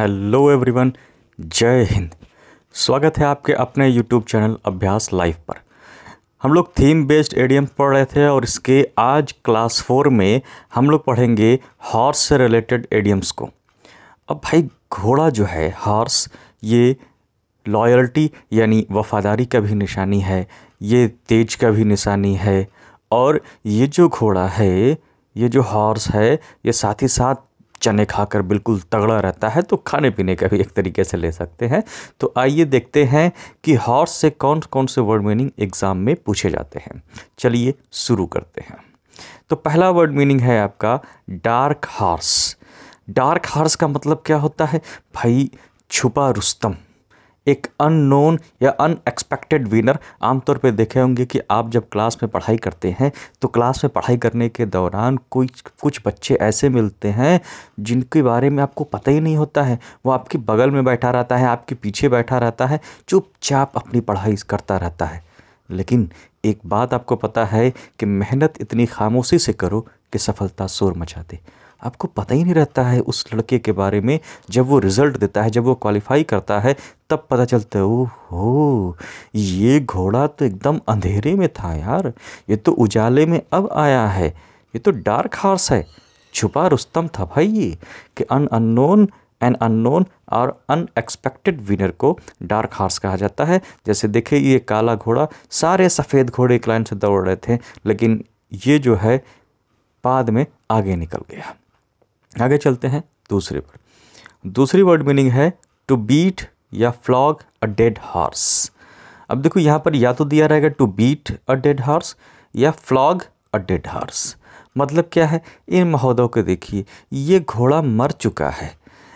Hello everyone, जय हिंद। स्वागत है आपके अपने यूट्यूब चैनल अभ्यास लाइव पर। हम लोग थीम बेस्ड एडियम पढ़ रहे थे और इसके आज क्लास 4 में हम लोग पढ़ेंगे हॉर्स से रिलेटेड एडियम्स को। अब भाई घोड़ा जो है हॉर्स, ये लॉयल्टी यानी वफादारी का भी निशानी है, ये तेज का भी निशानी है। और ये जो घोड़ा है, ये जो हॉर्स है, ये साथ ही साथ चने खाकर बिल्कुल तगड़ा रहता है, तो खाने पीने का भी एक तरीके से ले सकते हैं। तो आइए देखते हैं कि हॉर्स से कौन कौन से वर्ड मीनिंग एग्ज़ाम में पूछे जाते हैं। चलिए शुरू करते हैं। तो पहला वर्ड मीनिंग है आपका डार्क हॉर्स। डार्क हॉर्स का मतलब क्या होता है भाई? छुपा रुस्तम, एक अननोन या अनएक्सपेक्टेड विनर। आमतौर पे देखे होंगे कि आप जब क्लास में पढ़ाई करते हैं तो क्लास में पढ़ाई करने के दौरान कुछ बच्चे ऐसे मिलते हैं जिनके बारे में आपको पता ही नहीं होता है। वो आपके बगल में बैठा रहता है, आपके पीछे बैठा रहता है, चुपचाप अपनी पढ़ाई करता रहता है। लेकिन एक बात आपको पता है कि मेहनत इतनी खामोशी से करो कि सफलता शोर मचा दे। आपको पता ही नहीं रहता है उस लड़के के बारे में। जब वो रिज़ल्ट देता है, जब वो क्वालिफाई करता है, तब पता चलता है ओहो, ये घोड़ा तो एकदम अंधेरे में था यार, ये तो उजाले में अब आया है, ये तो डार्क हॉर्स है, छुपा रुस्तम था भाई ये। कि अननोन और अनएक्सपेक्टेड विनर को डार्क हॉर्स कहा जाता है। जैसे देखिए, ये काला घोड़ा, सारे सफ़ेद घोड़े एक लाइन से दौड़ रहे थे, लेकिन ये जो है बाद में आगे निकल गया। आगे चलते हैं दूसरे पर। दूसरी वर्ड मीनिंग है टू बीट या फ्लॉग अ डेड हॉर्स। अब देखो यहाँ पर या तो दिया रहेगा to beat a dead horse या फ्लॉग अ डेड हॉर्स। मतलब क्या है? इन महोदयों को देखिए, ये घोड़ा मर चुका है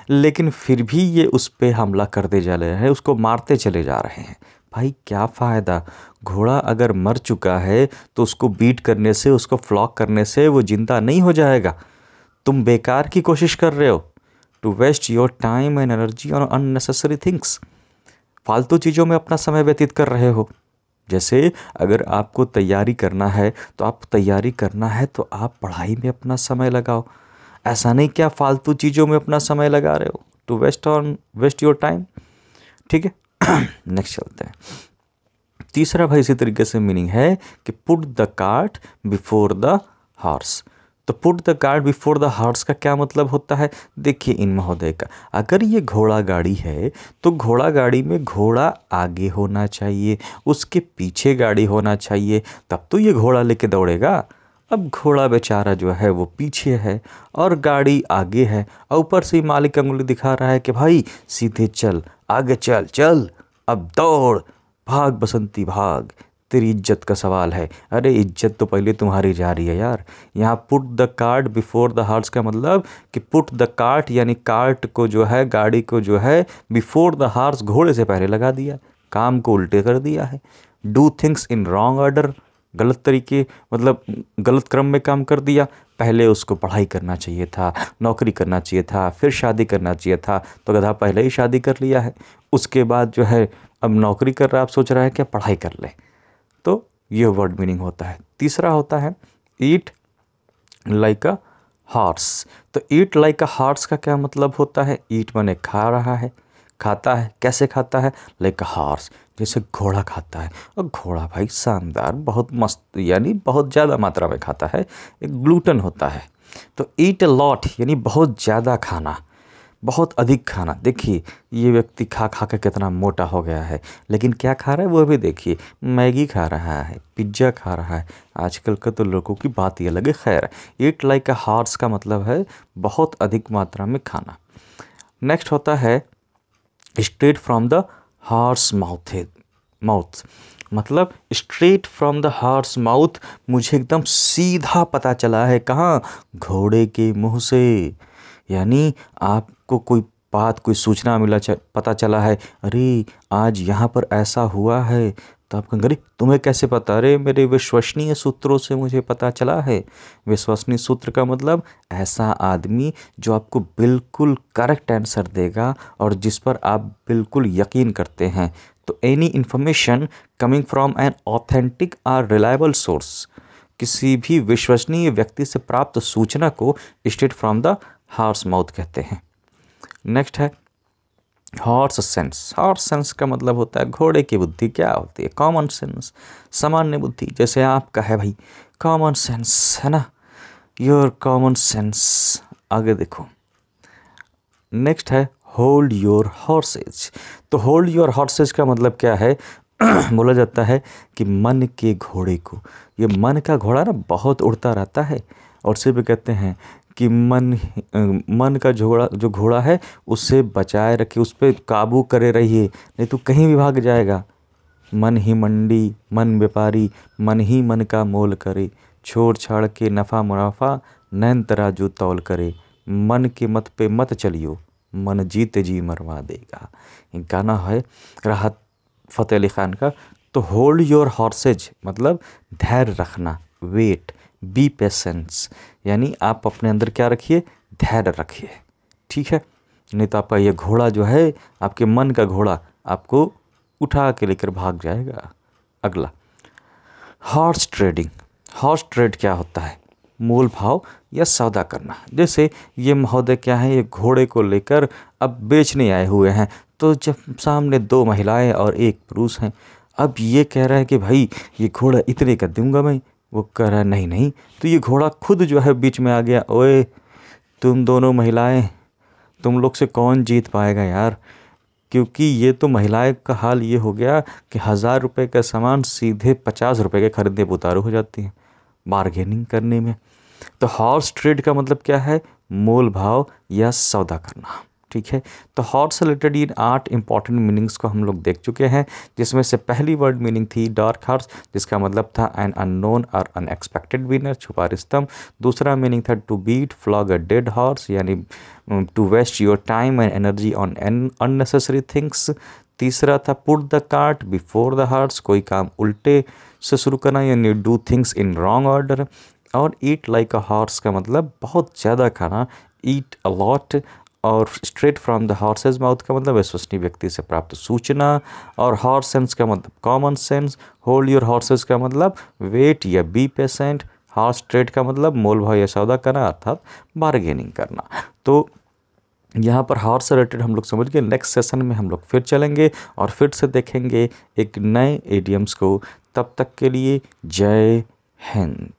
लेकिन फिर भी ये उस पर हमला करते जा रहे हैं, उसको मारते चले जा रहे हैं। भाई क्या फ़ायदा? घोड़ा अगर मर चुका है तो उसको बीट करने से, उसको फ्लॉग करने से वो ज़िंदा नहीं हो जाएगा। तुम बेकार की कोशिश कर रहे हो, to waste your time and energy on unnecessary things. फालतू चीज़ों में अपना समय व्यतीत कर रहे हो। जैसे अगर आपको तैयारी करना है तो आप पढ़ाई में अपना समय लगाओ। ऐसा नहीं क्या फालतू चीज़ों में अपना समय लगा रहे हो, टू वेस्ट योर टाइम। ठीक है। नेक्स्ट चलते हैं। तीसरा भाई इसी तरीके से मीनिंग है कि put the cart before the horse. तो put the cart before the horse का क्या मतलब होता है? देखिए इन महोदय का, अगर ये घोड़ा गाड़ी है तो घोड़ा गाड़ी में घोड़ा आगे होना चाहिए, उसके पीछे गाड़ी होना चाहिए, तब तो ये घोड़ा लेके दौड़ेगा। अब घोड़ा बेचारा जो है वो पीछे है और गाड़ी आगे है, और ऊपर से मालिक अंगुली दिखा रहा है कि भाई सीधे चल, आगे चल चल, अब दौड़, भाग बसंती भाग, तेरी इज्जत का सवाल है। अरे इज्जत तो पहले तुम्हारी जा रही है यार। यहाँ put the cart before the horse का मतलब कि पुट द कार्ट यानी कार्ट को जो है, गाड़ी को जो है, बिफोर द हॉर्स घोड़े से पहले लगा दिया, काम को उल्टे कर दिया है। Do things in wrong order, गलत तरीके, मतलब गलत क्रम में काम कर दिया। पहले उसको पढ़ाई करना चाहिए था, नौकरी करना चाहिए था, फिर शादी करना चाहिए था, तो गधा पहले ही शादी कर लिया है। उसके बाद जो है अब नौकरी कर रहा है, आप सोच रहा है क्या पढ़ाई कर ले। तो ये वर्ड मीनिंग होता है। तीसरा होता है ईट लाइक अ हॉर्स। तो ईट लाइक अ हॉर्स का क्या मतलब होता है? ईट माने खा रहा है, खाता है। कैसे खाता है? लाइक अ हॉर्स, जैसे घोड़ा खाता है। और घोड़ा भाई शानदार, बहुत मस्त, यानी बहुत ज़्यादा मात्रा में खाता है, एक ग्लूटन होता है। तो ईट अ लॉट यानी बहुत ज़्यादा खाना, बहुत अधिक खाना। देखिए ये व्यक्ति खा खा के कितना मोटा हो गया है, लेकिन क्या खा रहा है वो भी देखिए, मैगी खा रहा है, पिज्ज़ा खा रहा है। आजकल का तो लोगों की बात ही अलग है। खैर, ईट लाइक अ हॉर्स का मतलब है बहुत अधिक मात्रा में खाना। नेक्स्ट होता है straight from the horse mouth. मतलब straight from the horse mouth, मुझे एकदम सीधा पता चला है। कहाँ? घोड़े के मुंह से। यानी आपको कोई बात, कोई सूचना पता चला है, अरे आज यहाँ पर ऐसा हुआ है, तो आप कहेंगे अरे तुम्हें कैसे पता? अरे मेरे विश्वसनीय सूत्रों से मुझे पता चला है। विश्वसनीय सूत्र का मतलब ऐसा आदमी जो आपको बिल्कुल करेक्ट आंसर देगा और जिस पर आप बिल्कुल यकीन करते हैं। तो any information coming from an authentic और रिलायबल सोर्स, किसी भी विश्वसनीय व्यक्ति से प्राप्त सूचना को straight from the horse mouth कहते हैं। नेक्स्ट है हॉर्स सेंस का मतलब होता है घोड़े की बुद्धि। क्या होती है? कॉमन सेंस, सामान्य बुद्धि। जैसे आपका है भाई कॉमन सेंस, है ना, योर कॉमन सेंस। आगे देखो, नेक्स्ट है होल्ड योर हॉर्सेज। तो होल्ड योर हॉर्सेज का मतलब क्या है? बोला जाता है कि मन के घोड़े को, ये मन का घोड़ा ना बहुत उड़ता रहता है, और सिर्फ कहते हैं कि मन का जो घोड़ा है उससे बचाए रखिए, उस पर काबू करे रहिए, नहीं तो कहीं भी भाग जाएगा। मन ही मंडी, मन व्यापारी, मन ही मन का मोल करे, छोड़ छाड़ के नफ़ा मुनाफा, नैन तराजू तौल करे, मन के मत पे मत चलियो, मन जीते जी मरवा देगा। ये गाना है राहत फ़तेह अली ख़ान का। तो होल्ड योर हॉर्सेज मतलब धैर्य रखना, वेट, बी पेशेंस, यानी आप अपने अंदर क्या रखिए? धैर्य रखिए, ठीक है, नहीं तो आपका ये घोड़ा जो है, आपके मन का घोड़ा, आपको उठा के लेकर भाग जाएगा। अगला, हॉर्स ट्रेडिंग। हॉर्स ट्रेड क्या होता है? मोल भाव या सौदा करना। जैसे ये महोदय क्या है, ये घोड़े को लेकर अब बेचने आए हुए हैं, तो जब सामने 2 महिलाएं और 1 पुरुष हैं, अब ये कह रहा है कि भाई ये घोड़ा इतने का दूंगा मैं, वो कह रहा है नहीं नहीं, तो ये घोड़ा खुद जो है बीच में आ गया, ओए तुम दोनों महिलाएं, तुम लोग से कौन जीत पाएगा यार, क्योंकि ये तो महिलाएं का हाल ये हो गया कि 1000 रुपये का सामान सीधे 50 रुपये के खरीदने पर उतारू हो जाती हैं बार्गेनिंग करने में। तो हॉर्स ट्रेड का मतलब क्या है? मोल भाव या सौदा करना, ठीक है। तो हॉर्स से रिलेटेड ये 8 इंपॉर्टेंट मीनिंग्स को हम लोग देख चुके हैं, जिसमें से पहली वर्ड मीनिंग थी डार्क हॉर्स, जिसका मतलब था एन अननोन और अनएक्सपेक्टेड विनर, छुपा रिस्तम। दूसरा मीनिंग था to beat flog a dead horse, यानी to waste your time and energy on unnecessary things. तीसरा था put the cart before the horse, कोई काम उल्टे से शुरू करना, यानी do things in wrong order. और ईट लाइक अ हॉर्स का मतलब बहुत ज़्यादा खाना, ईट अ लॉट। और straight from the horse's mouth का मतलब विश्वसनीय व्यक्ति से प्राप्त सूचना। और हॉर्स सेंस का मतलब common sense. Hold your horse's का मतलब वेट या बी पेशेंट। हॉर्स ट्रेड का मतलब मोल भाव या सौदा करना, अर्थात बार्गेनिंग करना। तो यहाँ पर हॉर्स से रिलेटेड हम लोग समझ गए। नेक्स्ट सेशन में हम लोग फिर चलेंगे और फिर से देखेंगे एक नए इडियम्स को। तब तक के लिए जय हिंद।